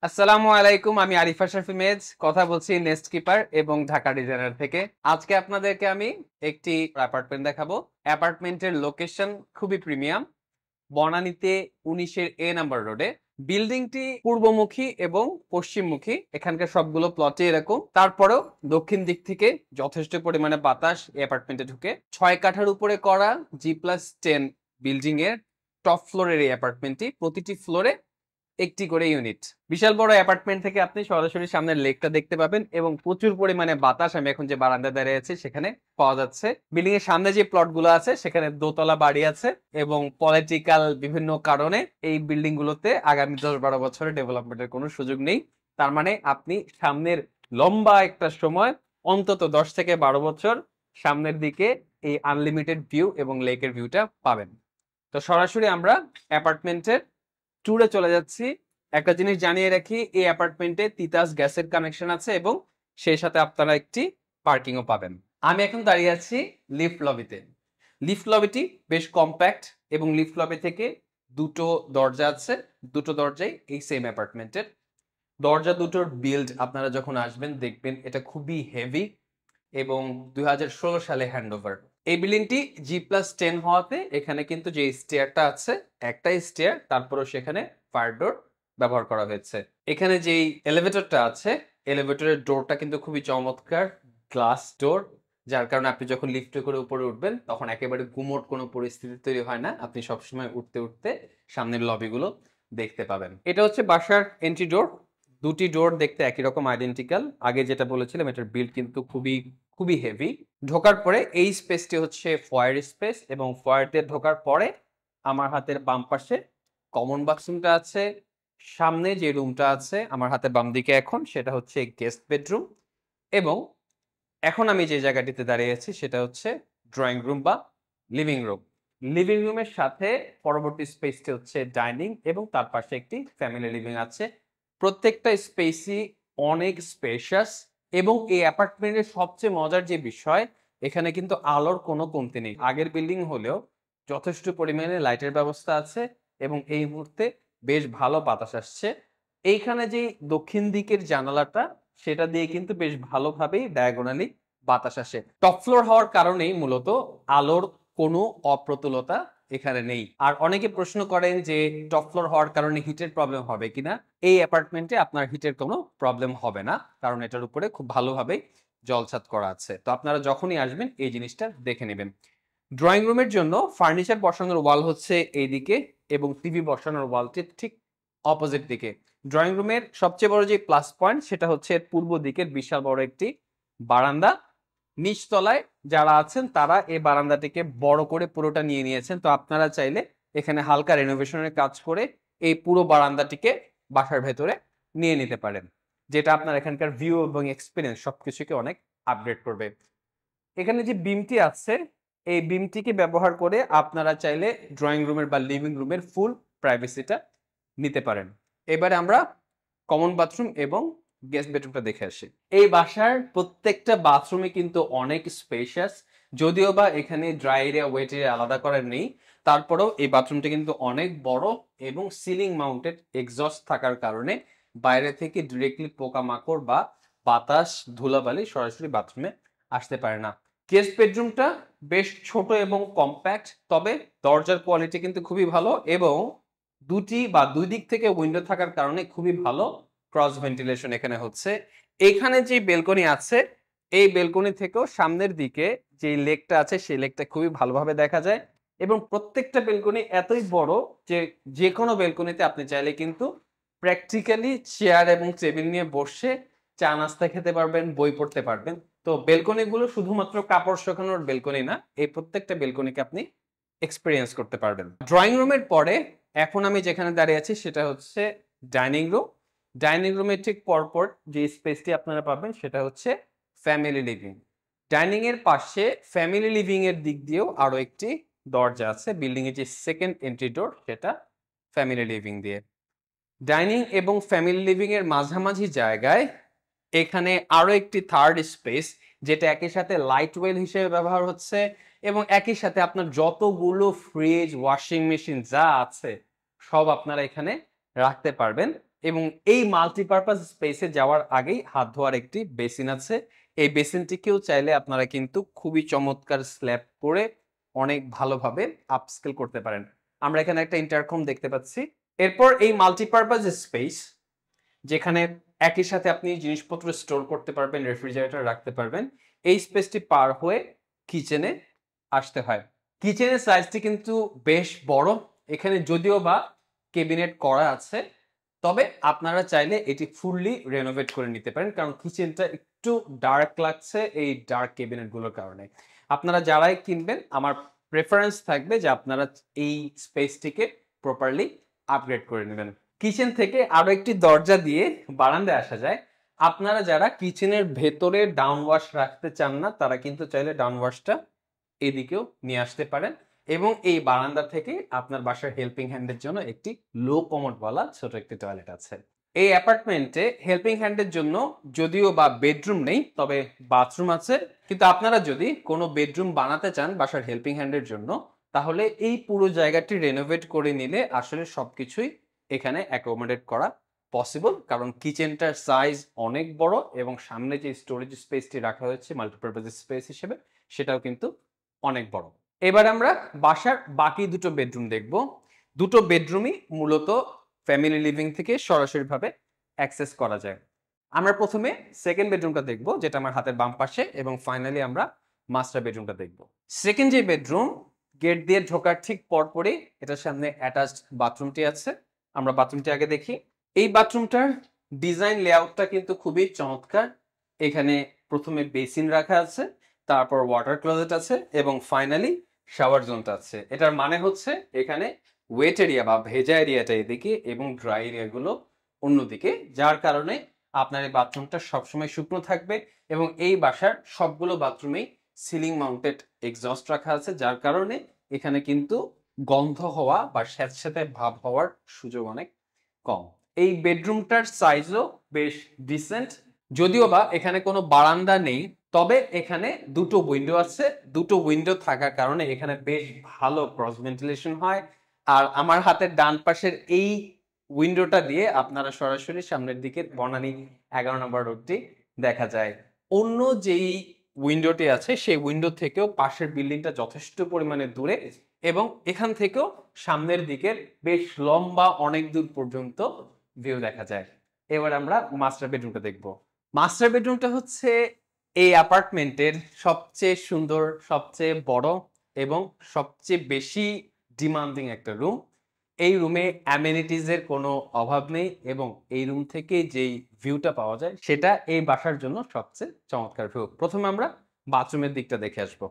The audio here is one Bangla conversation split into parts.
আসসালামু আলাইকুম, আমি আরিফা শাফি মেজ কথা বলছি নেস্ট কিপার এবং ঢাকা ডিজাইনার থেকে। আজকে আপনাদেরকে আমি একটি অ্যাপার্টমেন্ট দেখাবো। অ্যাপার্টমেন্টের লোকেশন খুবই প্রিমিয়াম, বনানীতে 19 নাম্বার রোডে। বিল্ডিংটি পূর্বমুখী এবং পশ্চিমমুখী, এখানকার সবগুলো প্লটে এরকম। তারপরেও দক্ষিণ দিক থেকে যথেষ্ট পরিমাণে বাতাস এই অ্যাপার্টমেন্টে ঢুকে। 6 কাঠার উপরে করা G+10 বিল্ডিং এর টপ ফ্লোরের এই অ্যাপার্টমেন্টটি, প্রতিটি ফ্লোরে একটি করে ইউনিট। বিশাল বড় অ্যাপার্টমেন্ট থেকে আপনি সরাসরি সামনের লেকটা দেখতে পাবেন এবং প্রচুর পরিমাণে বাতাস আমি এখন যে বারান্দায় দাঁড়িয়ে আছি সেখানে পাওয়া যাচ্ছে। বিল্ডিং এর সামনে যে প্লট গুলো আছে সেখানে দোতলা বাড়ি আছে এবং পলিটিক্যাল বিভিন্ন কারণে এই বিল্ডিং গুলোতে আগামী 10-12 বছরের ডেভেলপমেন্টের কোনো সুযোগ নেই। তার মানে আপনি সামনের লম্বা একটা সময়, অন্তত 10 থেকে 12 বছর সামনের দিকে এই আনলিমিটেড ভিউ এবং লেকের ভিউটা পাবেন। তো সরাসরি আমরা অ্যাপার্টমেন্টের ট্যুরে চলে যাচ্ছি। একটা জিনিস জানিয়ে রাখি, এই অ্যাপার্টমেন্টে তিতাস গ্যাসের কানেকশন আছে এবং সেই সাথে আপনারা একটি পার্কিংও পাবেন। আমি এখন দাঁড়িয়ে আছি লিফট লবিতে। লিফট লবিটি বেশ কম্প্যাক্ট এবং লিফট লবি থেকে দুটো দরজা আছে, দুটো দরজাই এই সেম অ্যাপার্টমেন্টের। দরজা দুটোর বিল্ড আপনারা যখন আসবেন দেখবেন এটা খুবই হেভি এবং 2016 সালে হ্যান্ডওভার। এই বিল্ডিংটি G+10 হওয়াতে এখানে কিন্তু যে স্টেয়ারটা আছে, একটাই স্টেয়ার, তারপরও সেখানে ফায়ার ডোর ব্যবহার করা হয়েছে। এখানে যেই এলিভেটরটা আছে, এলিভেটরের ডোরটা কিন্তু খুবই চমৎকার, গ্লাস ডোর, যার কারণে আপনি যখন লিফটে করে উপরে উঠবেন তখন একেবারে গুমোট কোনো পরিস্থিতি তৈরি হয় না। আপনি সবসময় উঠতে উঠতে সামনের লবিগুলো দেখতে পাবেন। এটা হচ্ছে বাসার এন্ট্রি ডোর। দুটি ডোর দেখতে একই রকম আইডেন্টিক্যাল। আগে যেটা বলেছিলাম এটার বিল্ড কিন্তু খুবই খুবই হেভি। ঢোকার পরে এই স্পেসটি হচ্ছে ফয়ার স্পেস এবং ফয়ারতে ঢোকার পরে আমার হাতের বাম পাশে কমন বাথরুমটা আছে। সামনে যে রুমটা আছে আমার হাতের বাম দিকে এখন, সেটা হচ্ছে গেস্ট বেডরুম। এবং এখন আমি যে জায়গাটিতে দাঁড়িয়ে আছি সেটা হচ্ছে ড্রয়িং রুম বা লিভিং রুম। লিভিং রুমের সাথে পরবর্তী স্পেসটি হচ্ছে ডাইনিং এবং তার পাশে একটি ফ্যামিলি লিভিং আছে। প্রত্যেকটা স্পেসই অনেক স্পেশাস এবং এই অ্যাপার্টমেন্টের সবচেয়ে মজার যে বিষয়, এখানে কিন্তু আলোর কোনো কমতি নেই। আগের বিল্ডিং হলেও যথেষ্ট পরিমাণে লাইটের ব্যবস্থা আছে এবং এই মুহূর্তে বেশ ভালো বাতাস আসছে। এইখানে যে দক্ষিণ দিকের জানালাটা, সেটা দিয়ে কিন্তু বেশ ভালোভাবেই ডায়াগোনালি বাতাস আসে। টপ ফ্লোর হওয়ার কারণেই মূলত আলোর কোনো অপ্রতুলতা এখানে নেই। আর অনেকে প্রশ্ন করেন যে টপ ফ্লোর হওয়ার কারণে হিটের প্রবলেম হবে কিনা। এই অ্যাপার্টমেন্টে আপনার হিটের কোনো প্রবলেম হবে না, কারণ এটার উপরে খুব ভালোভাবে জলছাদ করা আছে। তো আপনারা যখনই আসবেন এই জিনিসটা দেখে নেবেন। ড্রয়িং রুমের জন্য ফার্নিচার বসানোর ওয়াল হচ্ছে এইদিকে এবং টিভি বসানোর ওয়ালটি ঠিক অপোজিট দিকে। ড্রয়িং রুমের সবচেয়ে বড় যে প্লাস পয়েন্ট সেটা হচ্ছে পূর্ব দিকের বিশাল বড় একটি বারান্দা। নিচতলায় যারা আছেন তারা এই বারান্দাটিকে বড় করে পুরোটা নিয়ে নিয়েছেন। তো আপনারা চাইলে এখানে হালকা রেনোভেশনের কাজ করে এই পুরো বারান্দাটিকে বাসার ভেতরে নিয়ে নিতে পারেন, যেটা আপনার এখানকার ভিউ এবং এক্সপিরিয়েন্স সবকিছুকে অনেক আপগ্রেড করবে। এখানে যে বিমটি আছে, এই বিমটিকে ব্যবহার করে আপনারা চাইলে ড্রয়িং রুমের বা লিভিং রুমের ফুল প্রাইভেসিটা নিতে পারেন। এবারে আমরা কমন বাথরুম এবং গেস্ট বেডরুমটা দেখে আসি। এই বাসার প্রত্যেকটা বাথরুমে কিন্তু অনেক স্পেশাস, যদিও বা এখানে ড্রাই এরিয়া ওয়েট এরিয়া আলাদা করা নেই, তারপরেও এই বাথরুমটা কিন্তু অনেক বড় এবং সিলিং মাউন্টেড এক্সস্ট থাকার কারণে বাইরে থেকে ডিরেক্টলি পোকামাকড় বা বাতাস ধুলাবালি সরাসরি বাথরুমে আসতে পারে না। গেস্ট বেডরুমটা বেশ ছোট এবং কম্প্যাক্ট, তবে দরজার কোয়ালিটি কিন্তু খুবই ভালো এবং দুটি বা দুই দিক থেকে উইন্ডো থাকার কারণে খুবই ভালো ক্রস ভেন্টিলেশন এখানে হচ্ছে। এখানে যে বেলকনি আছে, এই বেলকনি থেকেও সামনের দিকে যে লেকটা আছে সেই লেকটা খুবই ভালোভাবে দেখা যায় এবং প্রত্যেকটা বেলকনি এতই বড় যে যে কোনো বেলকনিতে আপনি চাইলে কিন্তু প্র্যাকটিক্যালি চেয়ার এবং টেবিল নিয়ে বসে চা নাস্তা খেতে পারবেন, বই পড়তে পারবেন। তো বেলকনি গুলো শুধুমাত্র কাপড় শুকানোর বেলকনি না, এই প্রত্যেকটা বেলকনিকে আপনি এক্সপিরিয়েন্স করতে পারবেন। ড্রয়িং রুমের পরে এখন আমি যেখানে দাঁড়িয়ে আছি সেটা হচ্ছে ডাইনিং রুম। ডাইনিং রুমের ঠিক পরপর যে স্পেসটি আপনারা পাবেন সেটা হচ্ছে ফ্যামিলি লিভিং। ডাইনিং এর পাশে ফ্যামিলি লিভিং এর দিক দিয়েও আরো একটি দরজা আছে। বিল্ডিং এর যে সেকেন্ড এন্ট্রি ডোর সেটা ফ্যামিলি লিভিং দিয়ে। ডাইনিং এবং ফ্যামিলি লিভিং এর মাঝামাঝি জায়গায় এখানে আরো একটি থার্ড স্পেস, যেটা একই সাথে লাইট ওয়েল হিসেবে ব্যবহার হচ্ছে এবং একই সাথে আপনার যতগুলো ফ্রিজ ওয়াশিং মেশিন যা আছে সব আপনারা এখানে রাখতে পারবেন এবং এই মাল্টিপারপাস স্পেসে যাওয়ার আগেই হাত ধোয়ার একটি বেসিন আছে। এই বেসিনটিকেও চাইলে আপনারা কিন্তু খুবই চমৎকার স্ল্যাব করে অনেক ভালোভাবে আপস্কেল করতে পারেন। আমরা এখানে একটা ইন্টারকম দেখতে পাচ্ছি। এরপর এই মাল্টিপারপাস স্পেস যেখানে একই সাথে আপনি জিনিসপত্র স্টোর করতে পারবেন, রেফ্রিজারেটর রাখতে পারবেন, এই স্পেসটি পার হয়ে কিচেনে আসতে হয়। কিচেনের সাইজটি কিন্তু বেশ বড়। এখানে যদিও বা ক্যাবিনেট করা আছে, তবে আপনারা চাইলে এটি ফুললি রেনোভেট করে নিতে পারেন, কারণ কিচেনটা একটু ডার্ক লাগছে এই ডার্ক ক্যাবিনেটগুলোর কারণে। আপনারা যারাই কিনবেন, আমার প্রেফারেন্স থাকবে যে আপনারা এই স্পেসটিকে প্রপারলি আপগ্রেড করে নেবেন। কিচেন থেকে আরো একটি দরজা দিয়ে বারান্দায় আসা যায়। আপনারা যারা কিচেনের ভেতরে ডাউন ওয়াশ রাখতে চান না, তারা কিন্তু চাইলে ডাউন ওয়াশটা এদিকেও নিয়ে আসতে পারেন। এবং এই বারান্দা থেকে আপনার বাসার হেল্পিং হ্যান্ডের জন্য একটি লো কমোডওয়ালা ছোট একটি টয়লেট আছে। এই অ্যাপার্টমেন্টে হেল্পিং হ্যান্ডের জন্য যদিও বা বেডরুম নেই, তবে বাথরুম আছে। কিন্তু আপনারা যদি কোনো বেডরুম বানাতে চান বাসার হেল্পিং হ্যান্ডের জন্য, তাহলে এই পুরো জায়গাটি রেনোভেট করে নিলে আসলে সবকিছুই এখানে অ্যাকোমোডেট করা পসিবল, কারণ কিচেনটার সাইজ অনেক বড় এবং সামনে যে স্টোরেজ স্পেসটি রাখা হয়েছে মাল্টিপারপাস স্পেস হিসেবে, সেটাও কিন্তু অনেক বড়। এবার আমরা বাসার বাকি দুটো বেডরুম দেখব। দুটো বেডরুমই মূলত ফ্যামিলি লিভিং থেকে সরাসরিভাবে অ্যাক্সেস করা যায়। আমরা প্রথমে সেকেন্ড বেডরুমটা দেখব, যেটা আমার হাতের বাম পাশে, এবং ফাইনালি আমরা মাস্টার বেডরুমটা দেখব। সেকেন্ড যে বেডরুম, গেট দিয়ে ঢোকার ঠিক পরপরই এটার সামনে অ্যাটাচড বাথরুমটি আছে। আমরা বাথরুমটি আগে দেখি। এই বাথরুমটার ডিজাইন লেআউটটা কিন্তু খুবই চমৎকার। এখানে প্রথমে বেসিন রাখা আছে, তারপর ওয়াটার ক্লোজেট আছে এবং ফাইনালি শাওয়ার জোনটা আছে। এটার মানে হচ্ছে এখানে ওয়েট এরিয়া বা ভেজা এরিয়াটা এদিকে এবং ড্রাই এরিয়াগুলো অন্যদিকে, যার কারণে আপনার এই বাথরুমটা সবসময় শুকনো থাকবে। এবং এই বাসার সবগুলো বাথরুমেই সিলিং মাউন্টেড এক্সস্ট রাখা আছে, যার কারণে এখানে কিন্তু গন্ধ হওয়া বা স্যাঁতস্যাঁতে ভাব হওয়ার সুযোগ অনেক কম। এই বেডরুমটার সাইজও বেশ ডিসেন্ট, যদিও বা এখানে কোনো বারান্দা নেই, তবে এখানে দুটো উইন্ডো আছে। দুটো উইন্ডো থাকার কারণে এখানে বেশ ভালো ক্রস ভেন্টিলেশন হয়। আর আমার হাতের ডান পাশের এই উইন্ডোটা দিয়ে আপনারা সরাসরি সামনের দিকে বনানী 11 নম্বর রোডটি দেখা যায়। অন্য যেই উইন্ডোটি আছে সেই উইন্ডো থেকেও পাশের বিল্ডিংটা যথেষ্ট পরিমাণে দূরে, এবং এখান থেকেও সামনের দিকের বেশ লম্বা অনেক দূর পর্যন্ত ভিউ দেখা যায়। এবার আমরা মাস্টার বেডরুমটা দেখব। মাস্টার বেডরুমটা হচ্ছে এই অ্যাপার্টমেন্টের সবচেয়ে সুন্দর, সবচেয়ে বড় এবং সবচেয়ে বেশি ডিমান্ডিং একটা রুম। এই রুমে অ্যামেনিটিজের কোনো অভাব নেই এবং এই রুম থেকে যেই ভিউটা পাওয়া যায় সেটা এই বাসার জন্য সবচেয়ে চমৎকার ভিউ। প্রথমে আমরা বাথরুমের দিকটা দেখে আসব।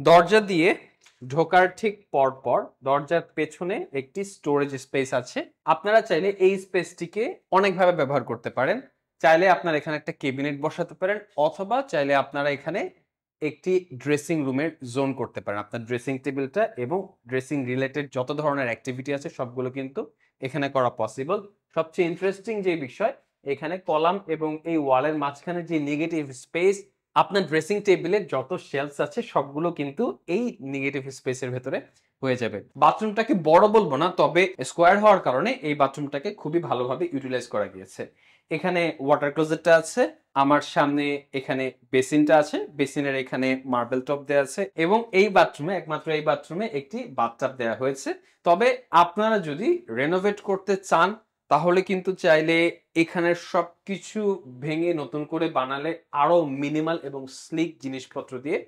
দরজা দিয়ে ঢোকার ঠিক পরপর দরজার পেছনে একটি স্টোরেজ স্পেস আছে। আপনারা চাইলে এই স্পেসটিকে অনেকভাবে ব্যবহার করতে পারেন। চাইলে আপনারা এখানে একটা ক্যাবিনেট বসাতে পারেন, অথবা চাইলে আপনারা এখানে একটি ড্রেসিং রুমের জোন করতে পারেন। আপনার ড্রেসিং টেবিলটা এবং ড্রেসিং রিলেটেড যত ধরনের অ্যাক্টিভিটি আছে সবগুলো কিন্তু এখানে করা পসিবল। সবচেয়ে ইন্টারেস্টিং যে বিষয়, এখানে কলাম এবং এই ওয়ালের মাঝখানে যে নেগেটিভ স্পেস, আপনার ড্রেসিং টেবিলের যত শেলফস আছে সবগুলো কিন্তু এই নেগেটিভ স্পেসের ভেতরে হয়ে যাবে। বাথরুমটাকে বড় বলবো না, তবে স্কোয়ার হওয়ার কারণে এই বাথরুমটাকে খুবই ভালোভাবে ইউটিলাইজ করা গিয়েছে। এখানে ওয়াটার ক্লোজেটটা আছে, আমার সামনে এখানে বেসিনটা আছে, বেসিনের এখানে মার্বেল টপ দেওয়া আছে, এবং এই বাথরুমে, একমাত্র এই বাথরুমে একটি বাথটাব দেওয়া হয়েছে। তবে আপনারা যদি রেনোভেট করতে চান তাহলে কিন্তু চাইলে এখানের সবকিছু ভেঙে নতুন করে বানালে আরো মিনিমাল এবং স্লিক জিনিসপত্র দিয়ে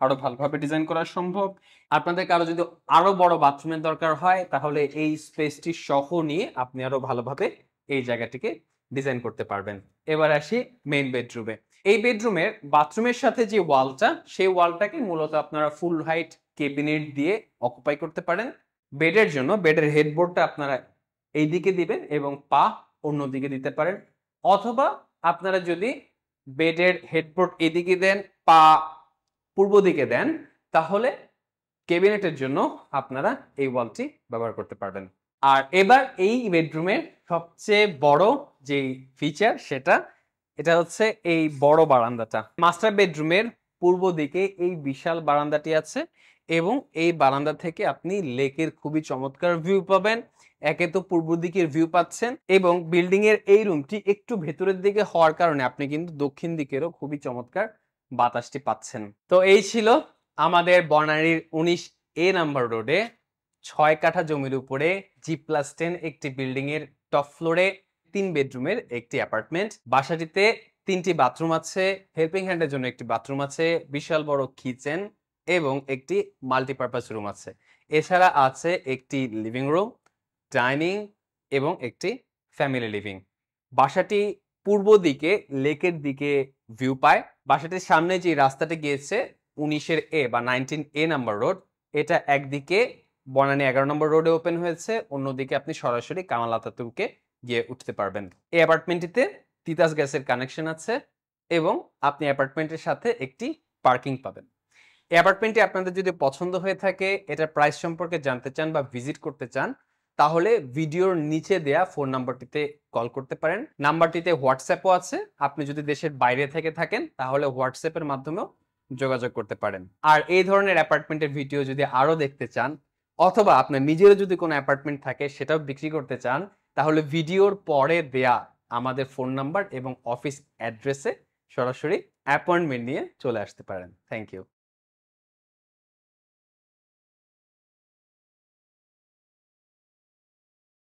আরো ভালোভাবে ডিজাইন করা সম্ভব। আপনাদের কারো যদি আরো বড় বাথরুমের দরকার হয় তাহলে এই স্পেসটি সহ নিয়ে আপনি আরো ভালোভাবে এই জায়গাটিকে ডিজাইন করতে পারবেন। এবার আসি মেইন বেডরুমে। এই বেডরুমের বাথরুমের সাথে যে ওয়ালটা, সেই ওয়ালটাকে মূলত আপনারা ফুল হাইট ক্যাবিনেট দিয়ে অকুপাই করতে পারেন। বেডের জন্য বেডের হেডবোর্ডটা আপনারা এই দিকে দিবেন এবং পা অন্য দিকে দিতে পারেন, অথবা আপনারা যদি বেডের হেডবোর্ড এদিকে দেন, পা পূর্ব দিকে দেন, তাহলে ক্যাবিনেটের জন্য আপনারা এই ওয়ালটি ব্যবহার করতে পারবেন। আর এবার এই বেডরুমের সবচেয়ে বড় যে ফিচার এটা হচ্ছে এই বড় বারান্দাটা। মাস্টার বেডরুমের পূর্ব দিকে এই বিশাল বারান্দাটি আছে এবং এই বারান্দা থেকে আপনি লেকের খুবই চমৎকার ভিউ পাবেন। একে তো পূর্ব দিকের ভিউ পাচ্ছেন এবং বিল্ডিং এর এই রুমটি একটু ভেতরের দিকে হওয়ার কারণে আপনি কিন্তু দক্ষিণ দিকেরও খুবই চমৎকার বাতাসটি পাচ্ছেন। তো এই ছিল আমাদের বনানীর 19A নাম্বার রোডে 6 কাঠা জমির উপরে G+10 একটি বিল্ডিং এর টপ ফ্লোরে 3 বেডরুমের একটি অ্যাপার্টমেন্ট। বাসাটিতে 3টি বাথরুম আছে, হেল্পিং হ্যান্ডের জন্য একটি বাথরুম আছে, বিশাল বড় কিচেন এবং একটি মাল্টিপারপাস রুম আছে। এছাড়া আছে একটি লিভিং রুম, ডাইনিং এবং একটি ফ্যামিলি লিভিং। বাসাটি পূর্ব দিকে লেকের দিকে ভিউ পায়। বাসাটির সামনে যে রাস্তাটা গিয়েছে 19A বা 19A নাম্বার রোড, এটা একদিকে বনানী 11 নম্বর রোডে ওপেন হয়েছে, অন্যদিকে আপনি সরাসরি কামাল আতাতুর্কে গিয়ে উঠতে পারবেন। এই অ্যাপার্টমেন্টটিতে তিতাস গ্যাসের কানেকশন আছে এবং আপনি অ্যাপার্টমেন্টের সাথে একটি পার্কিং পাবেন। এই অ্যাপার্টমেন্টটি আপনাদের যদি পছন্দ হয়ে থাকে, এটার প্রাইস সম্পর্কে জানতে চান বা ভিজিট করতে চান, তাহলে ভিডিওর নিচে দেয়া ফোন নাম্বারটিতে কল করতে পারেন। নাম্বারটিতে হোয়াটসঅ্যাপও আছে, আপনি যদি দেশের বাইরে থেকে থাকেন তাহলে হোয়াটসঅ্যাপের মাধ্যমেও যোগাযোগ করতে পারেন। আর এই ধরনের অ্যাপার্টমেন্টের ভিডিও যদি আরো দেখতে চান অথবা আপনার নিজেরও যদি কোনো অ্যাপার্টমেন্ট থাকে সেটাও বিক্রি করতে চান, তাহলে ভিডিওর পরে দেয়া আমাদের ফোন নাম্বার এবং অফিস অ্যাড্রেসে সরাসরি অ্যাপয়েন্টমেন্ট নিয়ে চলে আসতে পারেন। Thank you.